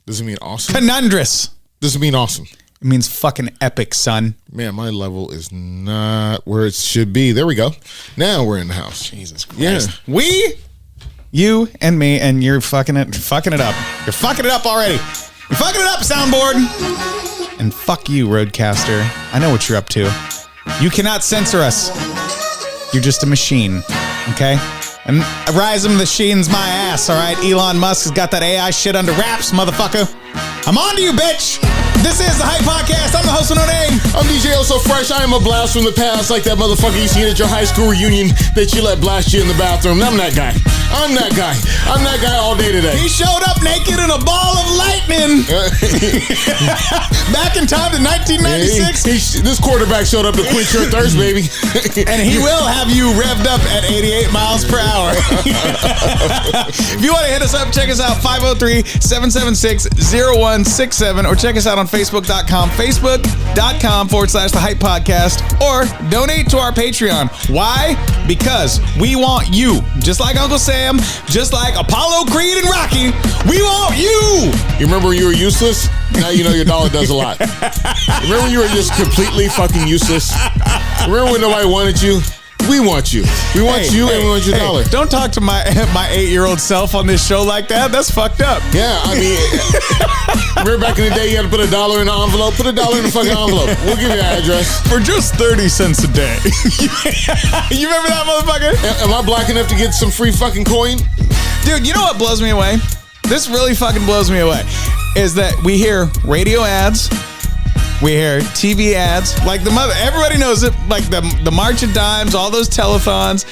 Does it mean awesome? Conundrous. Does it mean awesome? It means fucking epic, son. Man, my level is not where it should be. There we go. Now we're in the house. Jesus Christ. Yeah. We, you and me, and you're fucking it up. You're fucking it up already. You're fucking it up, soundboard. And fuck you, Roadcaster. I know what you're up to. You cannot censor us. You're just a machine, okay? And Rise of the Machine's my ass, all right? Elon Musk has got that AI shit under wraps, motherfucker. I'm on to you, bitch. This is the Hype Podcast. I'm the host with no name. I'm DJ So Fresh. I am a blast from the past, like that motherfucker you seen at your high school reunion that you let blast you in the bathroom. I'm that guy. I'm that guy. I'm that guy all day today. He showed up naked in a ball of lightning. Back in time to 1996. This quarterback showed up to quench your thirst, baby. And he will have you revved up at 88 miles per hour. If you want to hit us up, check us out, 503-776-0167, or check us out on Facebook.com, Facebook.com/The Hype Podcast, or donate to our Patreon. Why? Because we want you. Just like Uncle Sam, just like Apollo Creed and Rocky, we want you. You remember when you were useless? Now you know your dollar does a lot. Remember when you were just completely fucking useless? Remember when nobody wanted you? We want you. We want you and we want your dollar. Don't talk to my 8-year-old self on this show like that. That's fucked up. Yeah, I mean, remember back in the day you had to put $1 in an envelope? Put $1 in the fucking envelope. We'll give you an address. For just 30 cents a day. You remember that, motherfucker? Am I black enough to get some free fucking coin? Dude, you know what blows me away? This really fucking blows me away. Is that we hear radio ads, we hear TV ads, like everybody knows it, like the March of Dimes, all those telethons.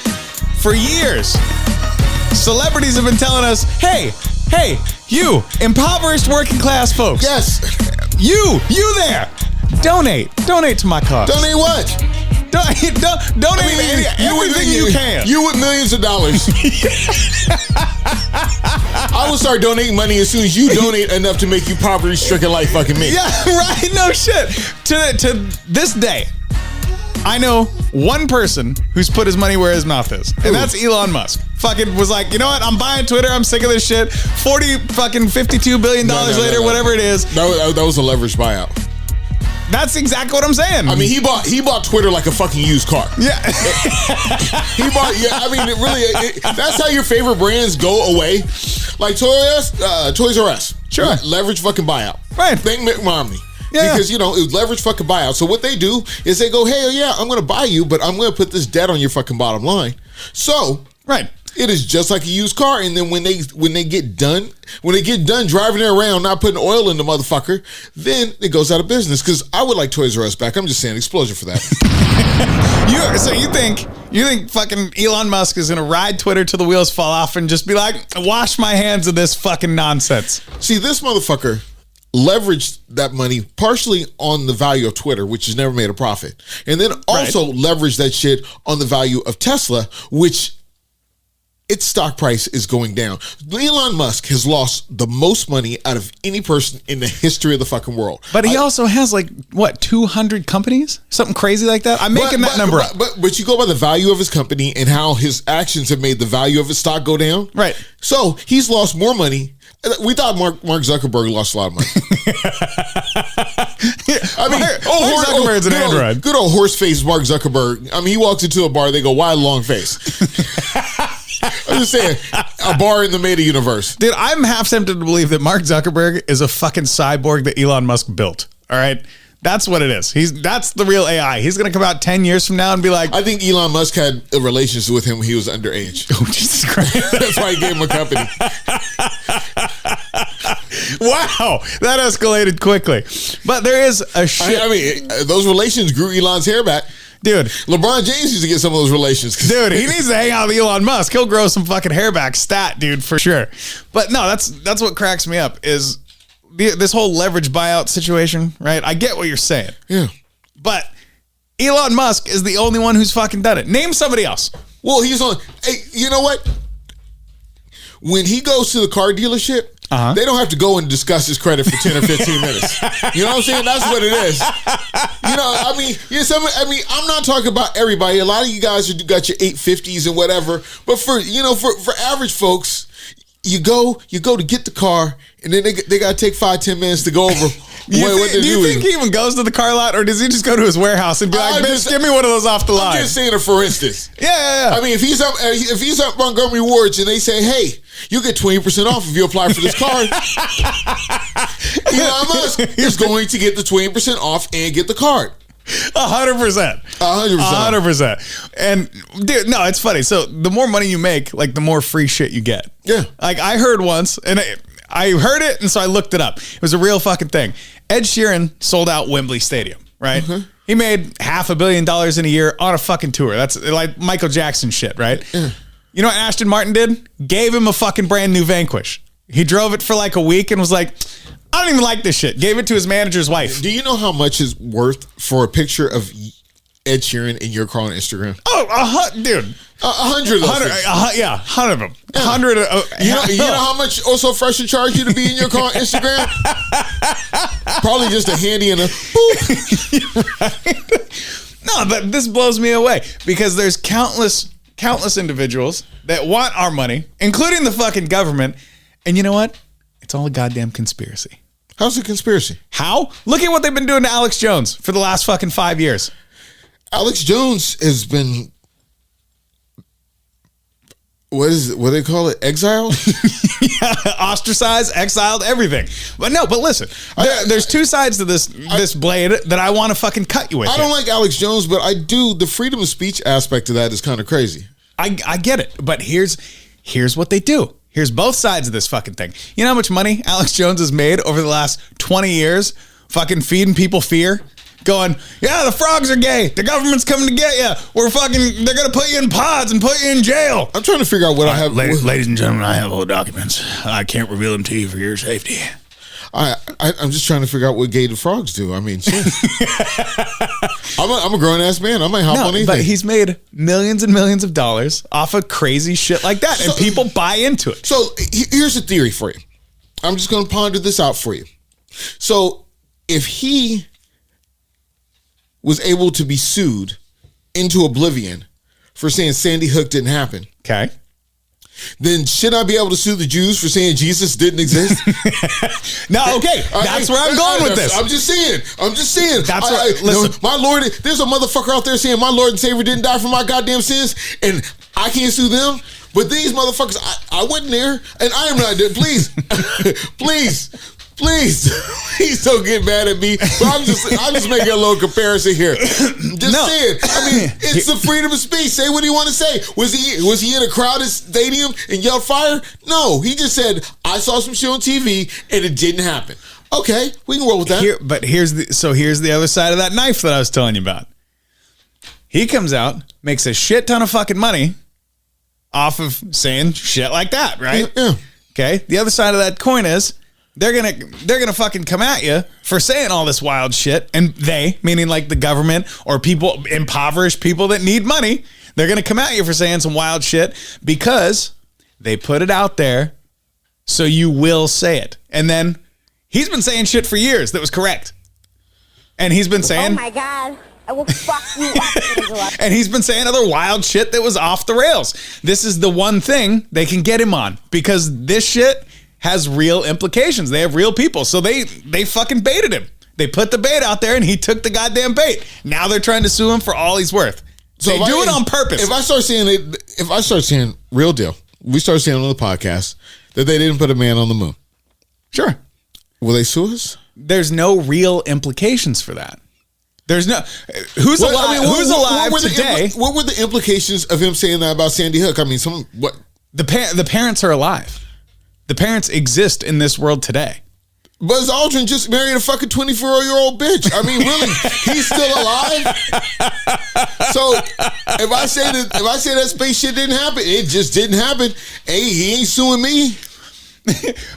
For years, celebrities have been telling us, hey, you impoverished working class folks. Yes. You there. Donate to my cause. Donate what? Donate everything you can. You with millions of dollars. I will start donating money as soon as you donate enough to make you poverty-stricken like fucking me. Yeah, right. No shit. To this day, I know one person who's put his money where his mouth is, and that's Elon Musk. Fucking was like, you know what? I'm buying Twitter. I'm sick of this shit. $52 billion later, whatever it is. That was a leveraged buyout. That's exactly what I'm saying. I mean, he bought Twitter like a fucking used car. Yeah. I mean, that's how your favorite brands go away. Like Toys R Us. Sure. Leverage fucking buyout. Right. Thank Mitt Romney. Yeah. Because, it was leverage fucking buyout. So what they do is they go, hey, yeah, I'm going to buy you, but I'm going to put this debt on your fucking bottom line. So. Right. It is just like a used car, and then when they get done driving it around, not putting oil in the motherfucker, then it goes out of business. Because I would like Toys R Us back. I'm just saying, explosion for that. So you think fucking Elon Musk is gonna ride Twitter till the wheels fall off and just be like, wash my hands of this fucking nonsense? See, this motherfucker leveraged that money partially on the value of Twitter, which has never made a profit, and then also leveraged that shit on the value of Tesla, which its stock price is going down. Elon Musk has lost the most money out of any person in the history of the fucking world. But he also has 200 companies? Something crazy like that? I'm making that number up. But you go by the value of his company and how his actions have made the value of his stock go down. Right. So he's lost more money. We thought Mark Zuckerberg lost a lot of money. I mean, Mark Zuckerberg's an android. Good old horse-faced Mark Zuckerberg. I mean, he walks into a bar, they go, why a long face? I'm just saying, a bar in the meta universe. Dude, I'm half tempted to believe that Mark Zuckerberg is a fucking cyborg that Elon Musk built. All right? That's what it is. That's the real AI. He's going to come out 10 years from now and be like... I think Elon Musk had a relationship with him when he was underage. Oh, Jesus Christ. That's why he gave him a company. Wow. That escalated quickly. But there is a shit... I mean, those relations grew Elon's hair back. Dude. LeBron James used to get some of those relations. Dude, he needs to hang out with Elon Musk. He'll grow some fucking hair back stat, dude, for sure. But no, that's what cracks me up is this whole leverage buyout situation, right? I get what you're saying. Yeah. But Elon Musk is the only one who's fucking done it. Name somebody else. Well, he's on... Hey, you know what? When he goes to the car dealership, they don't have to go and discuss his credit for 10 or 15 minutes. You know what I'm saying? That's what it is. I'm not talking about everybody. A lot of you guys got your 850s and whatever. But for average folks, you go to get the car, and then they got to take 5-10 minutes to go over. Do you think he even goes to the car lot, or does he just go to his warehouse and be like, "Bitch, give me one of those off the line"? I'm just saying it for instance. Yeah. I mean, if he's up Montgomery Wards and they say, "Hey, you get 20% off if you apply for this car," Elon Musk is going to get the 20% off and get the card. 100%. 100%. And dude, no, it's funny. So the more money you make, like the more free shit you get. Yeah. Like I heard once, and I heard it, and so I looked it up. It was a real fucking thing. Ed Sheeran sold out Wembley Stadium, right? Mm-hmm. He made $500 million in a year on a fucking tour. That's like Michael Jackson shit, right? Yeah. You know what Ashton Martin did? Gave him a fucking brand new Vanquish. He drove it for like a week and was like, I don't even like this shit. Gave it to his manager's wife. Do you know how much is worth for a picture of Ed Sheeran in your car on Instagram? Oh, dude. 100 of those. Yeah, 100 of them. Yeah. 100. You know how much Also Fresh would charge you to be in your car on Instagram? Probably just a handy and a boop. Right? No, but this blows me away because there's countless individuals that want our money, including the fucking government. And you know what? It's all a goddamn conspiracy. How's it a conspiracy? How? Look at what they've been doing to Alex Jones for the last fucking 5 years. Alex Jones has been, what do they call it? Exiled? Yeah, ostracized, exiled, everything. But listen, there's two sides to this blade that I want to fucking cut you with. I don't like Alex Jones, but I do. The freedom of speech aspect of that is kind of crazy. I get it, but here's what they do. Here's both sides of this fucking thing. You know how much money Alex Jones has made over the last 20 years fucking feeding people fear? Going, yeah, the frogs are gay. The government's coming to get you. They're going to put you in pods and put you in jail. I'm trying to figure out what I have. Ladies and gentlemen, I have all the documents. I can't reveal them to you for your safety. I'm just trying to figure out what gay the frogs do. I mean, shit. I'm a grown ass man. I might hop on anything. But he's made millions and millions of dollars off of crazy shit like that, and people buy into it. So here's a theory for you. I'm just going to ponder this out for you. So if he was able to be sued into oblivion for saying Sandy Hook didn't happen, okay, then should I be able to sue the Jews for saying Jesus didn't exist? No, okay. That's where I'm going with this. I'm just saying. That's right. Listen, my Lord, there's a motherfucker out there saying my Lord and Savior didn't die for my goddamn sins, and I can't sue them. But these motherfuckers, I wasn't there, and I am not there. Please, please don't get mad at me. But I'm just making a little comparison here. Saying. I mean, it's the freedom of speech. Say what he want to say. Was he in a crowded stadium and yelled fire? No, he just said, I saw some shit on TV and it didn't happen. Okay, we can roll with that. Here's the other side of that knife that I was telling you about. He comes out, makes a shit ton of fucking money off of saying shit like that, right? Yeah. Okay. The other side of that coin is they're gonna fucking come at you for saying all this wild shit, and they, meaning like the government or people, impoverished people that need money, they're gonna come at you for saying some wild shit because they put it out there, so you will say it. And then he's been saying shit for years that was correct, and he's been saying, "Oh my God, I will fuck you up." And he's been saying other wild shit that was off the rails. This is the one thing they can get him on because this shit has real implications. They have real people. So they fucking baited him. They put the bait out there and he took the goddamn bait. Now they're trying to sue him for all he's worth. So they do it on purpose. If I start saying real deal, we start saying on the podcast that they didn't put a man on the moon. Sure. Will they sue us? There's no real implications for that. There's no who's alive today. What were the implications of him saying that about Sandy Hook? I mean, the parents are alive. The parents exist in this world today. Buzz Aldrin just married a fucking 24-year-old bitch. I mean, really, he's still alive. So if I say that space shit didn't happen, it just didn't happen. Hey, he ain't suing me.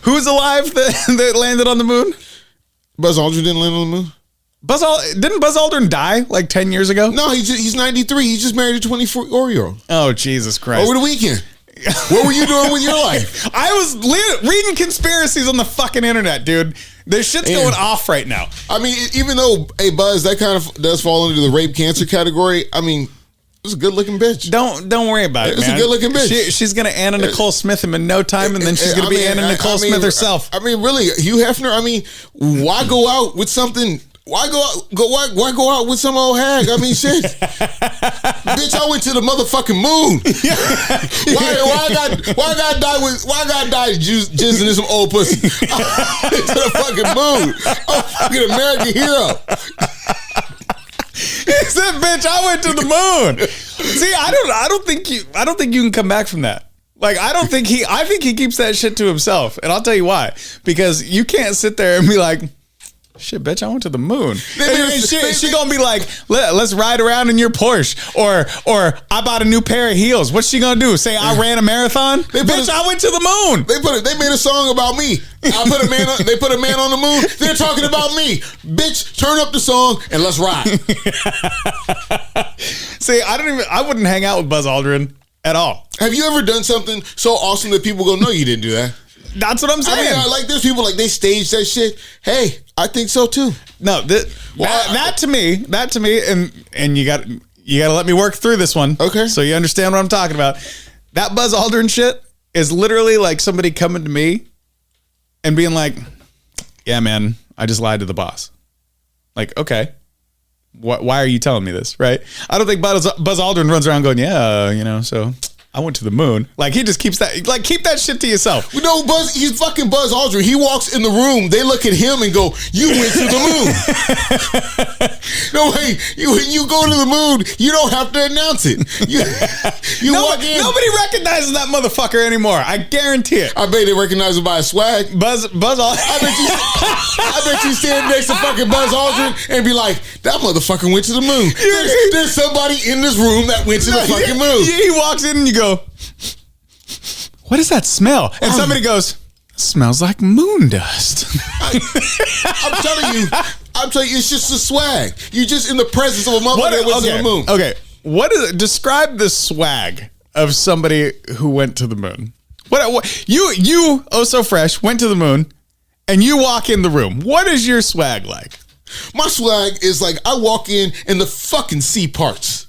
Who's alive that landed on the moon? Buzz Aldrin didn't land on the moon. Didn't Buzz Aldrin die like 10 years ago? No, he's 93. He just married a 24-year-old. Oh, Jesus Christ. Over the weekend. What were you doing with your life? I was reading conspiracies on the fucking internet, dude. This shit's going off right now. I mean, even though, hey, Buzz, that kind of does fall into the rape cancer category. I mean, It's a good looking bitch. Don't worry about it, It's man. a good looking bitch. She's gonna Anna Nicole Smith him in no time, and then she's gonna be Anna Nicole Smith herself. I mean, really, Hugh Hefner. I mean, why go out with something? Why go out with some old hag? I mean, shit. Bitch, I went to the motherfucking moon. why I gotta die jizzing in some old pussy? I went to the fucking moon. I'm a fucking American hero. He said, "Bitch, I went to the moon." See, I don't think you can come back from that. Like, I think he keeps that shit to himself, and I'll tell you why. Because you can't sit there and be like, shit, bitch, I went to the moon. She gonna be like, let's ride around in your Porsche, or I bought a new pair of heels. What's she gonna do? Say I ran a marathon? Bitch, I went to the moon. They made a song about me. They put a man on the moon. They're talking about me. Bitch, turn up the song and let's ride. See, I wouldn't hang out with Buzz Aldrin at all. Have you ever done something so awesome that people go, no, you didn't do that? That's what I'm saying. I mean, like, there's people like they stage that shit. Hey, I think so too. No, that to me, and you got to let me work through this one. Okay. So you understand what I'm talking about. That Buzz Aldrin shit is literally like somebody coming to me and being like, yeah, man, I just lied to the boss. Like, okay. Why are you telling me this? Right. I don't think Buzz Aldrin runs around going, yeah, so I went to the moon. Like, he just keeps that, like, keep that shit to yourself. No, he's fucking Buzz Aldrin. He walks in the room, they look at him and go, you went to the moon. No, way. When you go to the moon, you don't have to announce it. You walk in. Nobody recognizes that motherfucker anymore. I guarantee it. I bet they recognize him by his swag. Buzz Aldrin. I bet you stand next to fucking Buzz Aldrin and be like, that motherfucker went to the moon. There's somebody in this room that went to the fucking moon. He walks in and you go, what is that smell? And somebody goes, smells like moon dust. I'm telling you, it's just the swag. You're just in the presence of a motherfucker that went to the moon. Okay, describe the swag of somebody who went to the moon. What you oh so fresh went to the moon, and you walk in the room. What is your swag like? My swag is like, I walk in and the fucking sea parts.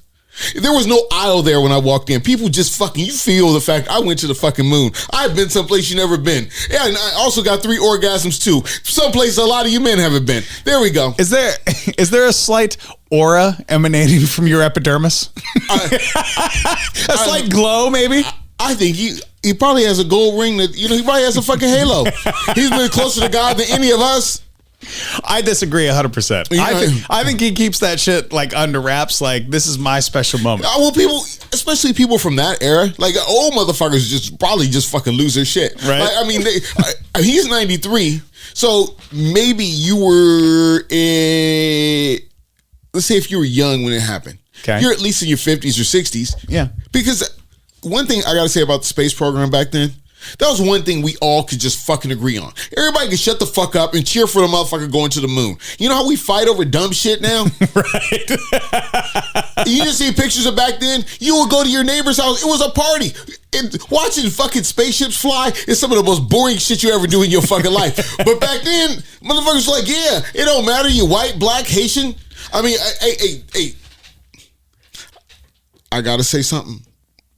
There was no aisle there when I walked in. People just fucking, you feel the fact I went to the fucking moon. I've been someplace you never been. Yeah, and I also got 3 orgasms too. Someplace a lot of you men haven't been. There we go. Is there a slight aura emanating from your epidermis? A slight glow, maybe? I think he probably has a gold ring that, he probably has a fucking halo. He's been closer to God than any of us. I disagree 100%. I think he keeps that shit like under wraps. Like, this is my special moment. Well, people, especially people from that era, like old motherfuckers, probably fucking lose their shit. Right. Like, I mean, he's 93, so maybe you were let's say if you were young when it happened. Okay. You're at least in your 50s or 60s. Yeah. Because one thing I got to say about the space program back then, that was one thing we all could just fucking agree on. Everybody could shut the fuck up and cheer for the motherfucker going to the moon. You know how we fight over dumb shit now? Right. You just see pictures of back then. You would go to your neighbor's house. It was a party. And watching fucking spaceships fly is some of the most boring shit you ever do in your fucking life. But back then, motherfuckers were like, yeah, it don't matter. You white, black, Haitian. I mean, hey. I got to say something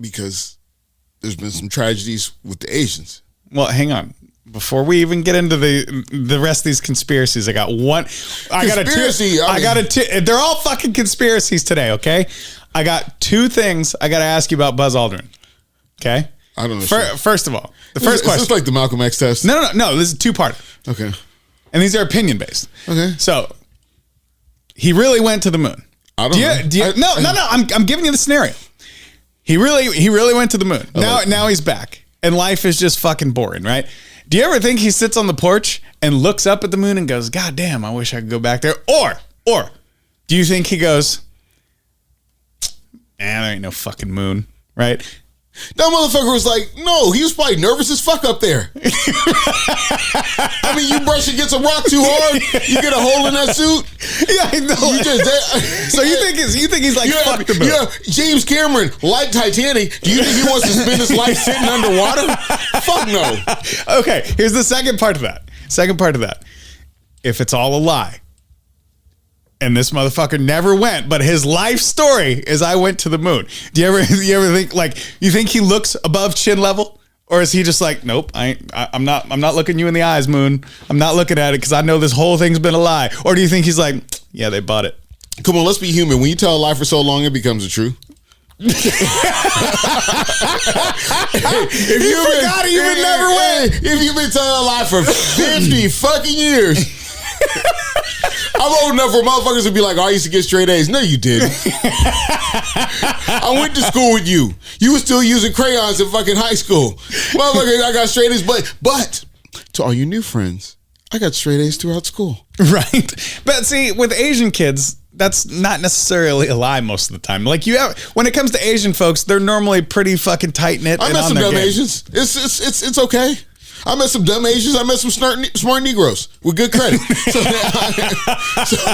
because there's been some tragedies with the Asians. Well, hang on. Before we even get into the rest of these conspiracies, I got one. I got a two. They're all fucking conspiracies today, okay? I got 2 things I got to ask you about Buzz Aldrin. Okay? I don't know. First of all, the first question. Is this like the Malcolm X test? No. This is 2-part. Okay. And these are opinion based. Okay. So, he really went to the moon. I don't know. No. I'm giving you the scenario. He really went to the moon. Now he's back, and life is just fucking boring, right? Do you ever think he sits on the porch and looks up at the moon and goes, God damn, I wish I could go back there? Or do you think he goes, there ain't no fucking moon, right? That motherfucker was like, no, he was probably nervous as fuck up there. I mean, you brush against a rock too hard, you get a hole in that suit. Yeah, I know. So you think he's like, fuck the moon? Yeah, James Cameron, like Titanic, do you think he wants to spend his life sitting underwater? Fuck no. Okay, here's the second part of that. If it's all a lie, and this motherfucker never went. But his life story is I went to the moon. Do you ever think like you think he looks above chin level? Or is he just like, nope, I'm not looking you in the eyes, Moon. I'm not looking at it because I know this whole thing's been a lie. Or do you think he's like, yeah, they bought it? Come on, let's be human. When you tell a lie for so long, it becomes a true. If you've been telling a lie for 50 fucking years, I'm old enough for motherfuckers to be like, oh, I used to get straight A's. No, you didn't. I went to school with you. You were still using crayons in fucking high school. Motherfucker, I got straight A's. But to all you new friends, I got straight A's throughout school. Right. But see, with Asian kids, that's not necessarily a lie most of the time. Like when it comes to Asian folks, they're normally pretty fucking tight knit. I met some dumb Asians. It's okay. I met some dumb Asians. I met some smart Negroes with good credit.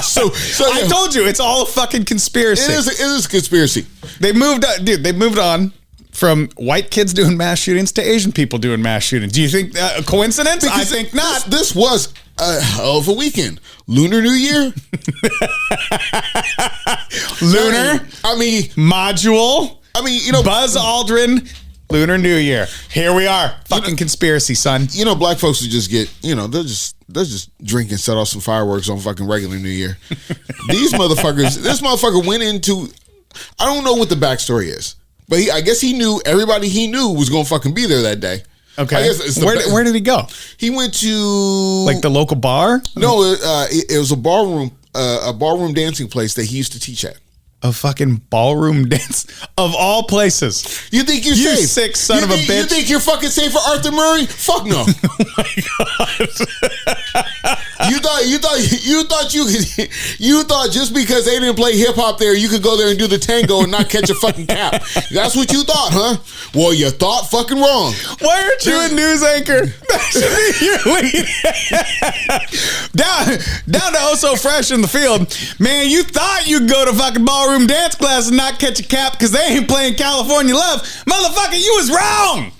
So I told you, it's all a fucking conspiracy. It is a conspiracy. They moved on from white kids doing mass shootings to Asian people doing mass shootings. Do you think a coincidence? Because I think not. This was a hell of a weekend. Lunar New Year. Lunar. Module. Buzz Aldrin. Lunar New Year. Here we are. Fucking conspiracy, son. Black folks would just get, they'll just drink and set off some fireworks on fucking regular New Year. This motherfucker went into, I don't know what the backstory is, but I guess he knew everybody he knew was going to fucking be there that day. Okay. Where did he go? He went to like the local bar? No, it was a ballroom dancing place that he used to teach at. A fucking ballroom dance of all places. You think you're safe? You sick son of a bitch. You think you're fucking safe for Arthur Murray? Fuck no. Oh my God. You thought just because they didn't play hip hop there, you could go there and do the tango and not catch a fucking cap. That's what you thought, huh? Well, you thought fucking wrong. Why aren't you a news anchor? That should be your lead. Down to Oh So Fresh in the Field. Man, you thought you'd go to fucking ballroom dance class and not catch a cap because they ain't playing California Love. Motherfucker, you was wrong.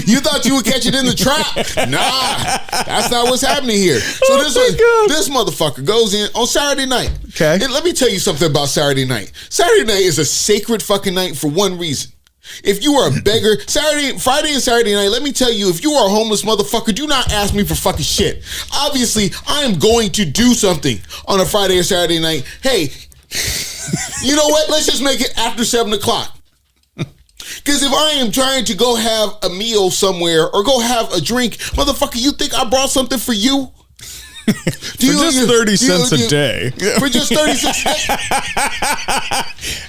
You thought you would catch it in the trap. Nah, that's not what's happening here. So this motherfucker goes in on Saturday night. Okay. And let me tell you something about Saturday night. Saturday night is a sacred fucking night for one reason. If you are a beggar, Friday and Saturday night, let me tell you, if you are a homeless motherfucker, do not ask me for fucking shit. Obviously, I am going to do something on a Friday or Saturday night. Hey, you know what? Let's just make it after 7 o'clock. Because if I am trying to go have a meal somewhere or go have a drink, motherfucker, you think I brought something for you? For just 30 cents a day. For just 30 cents a day.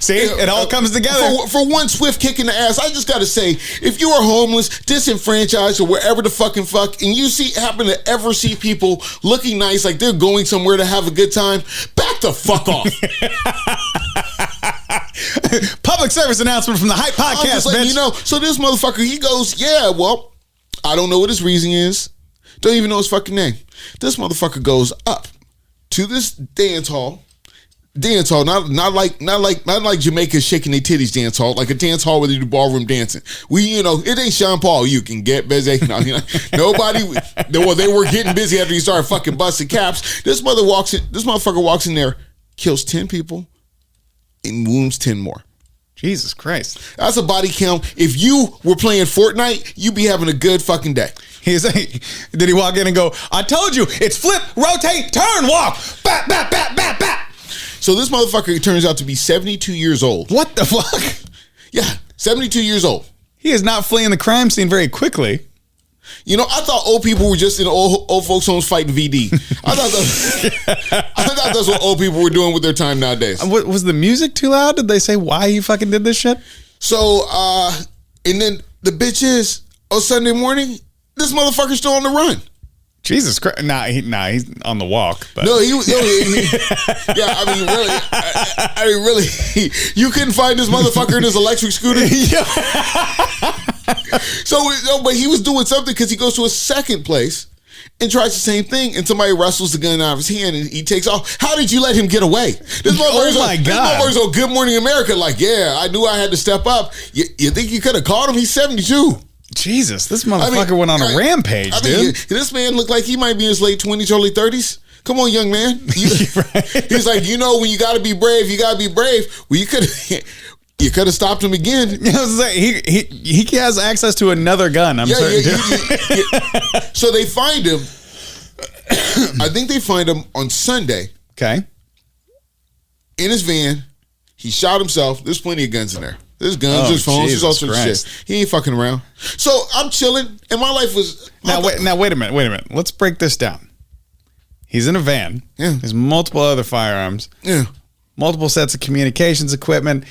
See, it all comes together. For one swift kick in the ass, I just got to say, if you are homeless, disenfranchised, or wherever the fuck, and you happen to ever see people looking nice, like they're going somewhere to have a good time, back the fuck off. Public service announcement from the Hype Podcast, bitch. So this motherfucker, he goes, yeah, well, I don't know what his reason is. Don't even know his fucking name. This motherfucker goes up to this dance hall, not like Jamaica shaking their titties dance hall, like a dance hall where they do ballroom dancing. It ain't Sean Paul. You can get busy. Nobody. Well, they were getting busy after he started fucking busting caps. This motherfucker walks in there, kills 10 people, and wounds 10 more. Jesus Christ. That's a body count. If you were playing Fortnite, you'd be having a good fucking day. Did he walk in and go, I told you, it's flip, rotate, turn, walk. Bat, bat, bat, bat, bat. So this motherfucker turns out to be 72 years old. What the fuck? Yeah, 72 years old. He is not fleeing the crime scene very quickly. I thought old people were just in old folks' homes fighting VD. I thought that's what old people were doing with their time nowadays. Was the music too loud? Did they say why he fucking did this shit? So, and then the bitch is, on Sunday morning, this motherfucker's still on the run. Jesus Christ. Nah, he's on the walk. But. No, really, you couldn't find this motherfucker in his electric scooter? But he was doing something because he goes to a second place and tries the same thing, and somebody wrestles the gun out of his hand and he takes off. How did you let him get away? This motherfucker's on Good Morning America like, yeah, I knew I had to step up. You think you could have caught him? He's 72. Jesus, this motherfucker went on a rampage, dude. This man looked like he might be in his late 20s, early 30s. Come on, young man. He's like, when you got to be brave, you got to be brave. Well, you could have stopped him again. He has access to another gun. I'm certain. So they find him. I think they find him on Sunday. Okay. In his van. He shot himself. There's plenty of guns in there. There's guns, there's phones, there's all sorts of shit. He ain't fucking around. So I'm chilling, and my life was... Now, wait a minute. Let's break this down. He's in a van. Yeah. There's multiple other firearms. Yeah. Multiple sets of communications equipment.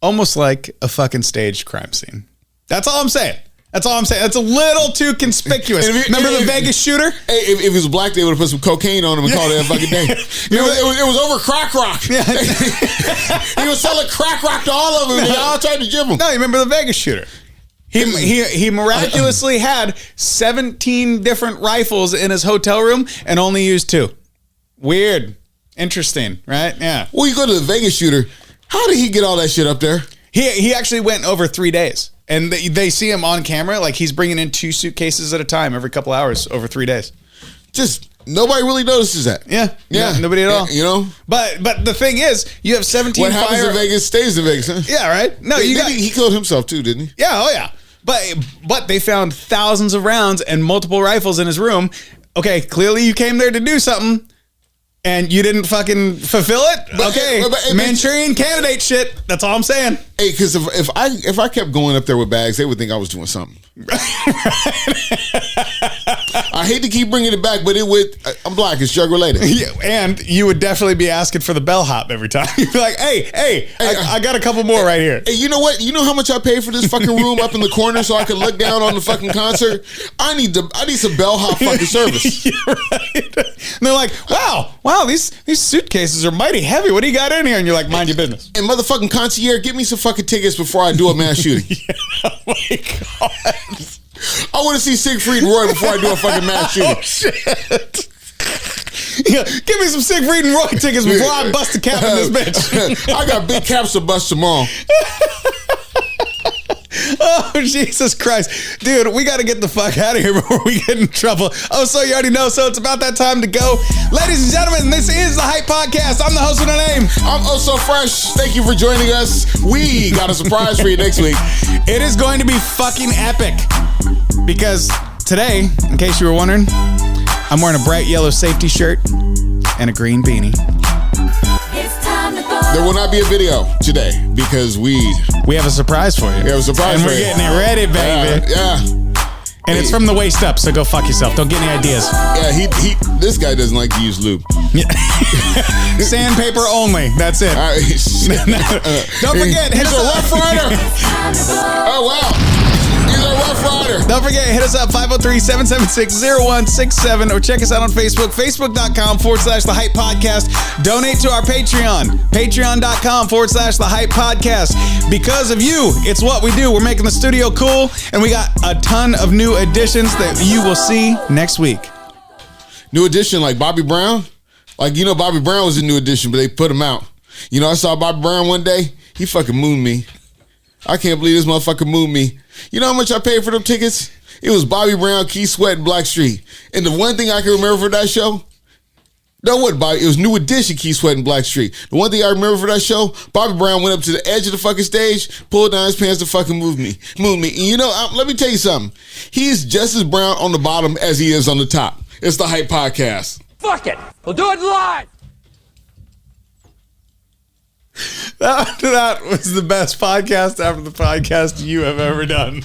Almost like a fucking staged crime scene. That's all I'm saying. It's a little too conspicuous. Remember the Vegas shooter? Hey, if he was black, they would have put some cocaine on him and called it a fucking day. It was over crack rock. Yeah. He was selling crack rock to all of them. They all tried to jib him. No, you remember the Vegas shooter? He miraculously had 17 different rifles in his hotel room and only used 2. Weird. Interesting, right? Yeah. Well, you go to the Vegas shooter. How did he get all that shit up there? He actually went over 3 days. And they see him on camera, like he's bringing in 2 suitcases at a time every couple hours over 3 days. Just nobody really notices that. Yeah, nobody at all. But the thing is, you have 17. What happens in Vegas stays in Vegas. Huh? Yeah, right. No, he killed himself too, didn't he? Yeah, oh yeah. But they found thousands of rounds and multiple rifles in his room. Okay, clearly you came there to do something. And you didn't fucking fulfill it? Manchurian candidate shit. That's all I'm saying. Hey, because if I kept going up there with bags, they would think I was doing something. I hate to keep bringing it back, but I'm black. It's drug related. Yeah, and you would definitely be asking for the bellhop every time. You'd be like, hey, I got a couple more right here. Hey, you know what? You know how much I paid for this fucking room up in the corner so I could look down on the fucking concert? I need some bellhop fucking service. Yeah, right. And they're like, wow, these suitcases are mighty heavy. What do you got in here? And you're like, mind your business. And motherfucking concierge, get me some fucking tickets before I do a mass shooting. Oh my God. I want to see Siegfried and Roy before I do a fucking mass shooting. Oh, shit. Yeah, give me some Siegfried and Roy tickets before I bust a cap in this bitch. I got big caps to bust tomorrow. Oh, Jesus Christ. Dude, we got to get the fuck out of here before we get in trouble. Oh, so you already know, so it's about that time to go. Ladies and gentlemen, this is the Hype Podcast. I'm the host with a name. I'm Also Fresh. Thank you for joining us. We got a surprise for you next week. It is going to be fucking epic. Because today, in case you were wondering, I'm wearing a bright yellow safety shirt and a green beanie. There will not be a video today because we have a surprise for you. We have a surprise for you. And we're getting it ready, baby. Yeah. And it's from the waist up, so go fuck yourself. Don't get any ideas. Yeah, this guy doesn't like to use lube. Sandpaper only. That's it. All right. Don't forget, he's a Rough Rider. Oh, wow. He's a Rough Rider. Don't forget, hit us up 503-776-0167 or check us out on Facebook, facebook.com/The Hype Podcast. Donate to our Patreon, patreon.com/The Hype Podcast. Because of you, it's what we do. We're making the studio cool, and we got a ton of new additions that you will see next week. New addition like Bobby Brown? Like, Bobby Brown was a new addition, but they put him out. I saw Bobby Brown one day. He fucking mooned me. I can't believe this motherfucker mooned me. You know how much I paid for them tickets? It was Bobby Brown, Keith Sweat, and Blackstreet. And the one thing I can remember for that show, it was New Edition, Keith Sweat, and Blackstreet. The one thing I remember for that show, Bobby Brown went up to the edge of the fucking stage, pulled down his pants to fucking move me. And let me tell you something. He's just as brown on the bottom as he is on the top. It's the Hype Podcast. Fuck it. We'll do it live. That was the best podcast after the podcast you have ever done.